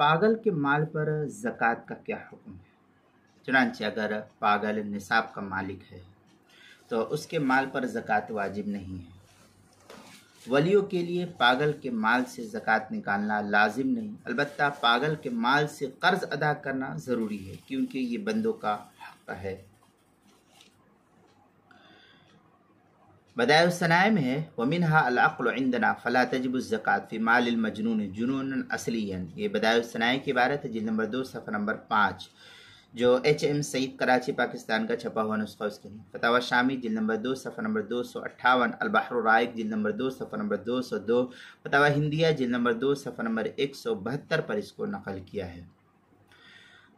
پاگل کے مال پر زکوٰۃ کا کیا حکم ہے؟ چنانچہ اگر پاگل نصاب کا مالک ہے تو اس کے مال پر زکوٰۃ واجب نہیں ہے۔ ولیوں کے لیے پاگل کے مال سے زکوٰۃ نکالنا لازم نہیں، البتہ پاگل کے مال سے قرض ادا کرنا ضروری ہے کیونکہ یہ بندوں کا حق ہے۔ بدائع الصنائع میں ہے وَمِنْهَا الْعَقْلُ عِنْدَنَا فَلَا تَجِبُ الزَّكَاةُ فِي مَالِ الْمَجْنُونِ جُنُونًا اصلیًا۔ یہ بدائع الصنائع کی عبارت ہے، جلد نمبر 2 صفحہ نمبر 5، جو HM سعید کراچی پاکستان کا چھپا ہوا نسخہ اس کے لیے۔ فتاوی شامی جلد نمبر 2 صفحہ نمبر 258، البحر الرائق جلد نمبر 2 صفحہ نمبر 202، فتاوی ہندیہ جلد نمبر 2 صفحہ نمبر 172 پر اس کو نقل کیا ہے۔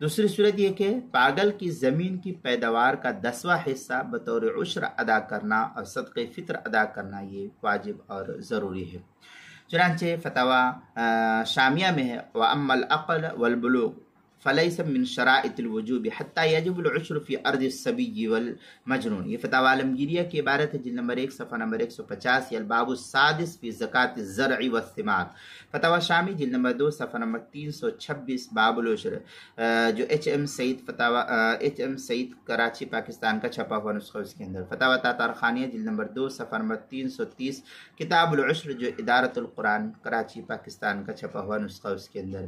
دوسری صورت یہ کہ پاگل کی زمین کی پیداوار کا 10واں حصہ بطور عشر ادا کرنا اور صدقہ فطر ادا کرنا یہ واجب اور ضروری ہے۔ چنانچہ فتاوی شامیہ میں ہے وَأَمَّا الْعَقْلُ وَالْبُلُوغُ فَلَيْسَ مِنْ شَرَائِطِ الْوُجُوبِ حَتَّى يَجِبُ الْعُشْرُ فِي أَرْضِ الصَّبِيِّ وَالْمَجْنُونِ۔ یہ فتاوی عالمگیریہ کی عبارت ہے، جلد نمبر 1 صفحہ نمبر 185، الباب السادس فی زکوٰۃ الزرع والثمار۔ فتاوی شامی جلد نمبر 2 صفحہ نمبر 326، باب العشر، جو HM سعید کراچی پاکستان کا چھپا ہوا نسخہ اس کے اندر۔ فتاوی تاتارخانیہ جلد نمبر 2 صفحہ نمبر 330، کتاب العشر، جو ادارۃ القرآن کراچی پاکستان کا چھپا ہوا نسخہ اس کے اندر۔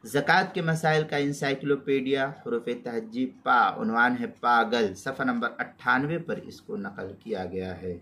زکوٰۃ کے مسائل کا انسائکلوپیڈیا حروف تہجی پا، عنوان ہے پاگل، صفحہ نمبر 98 پر اس کو نقل کیا گیا ہے۔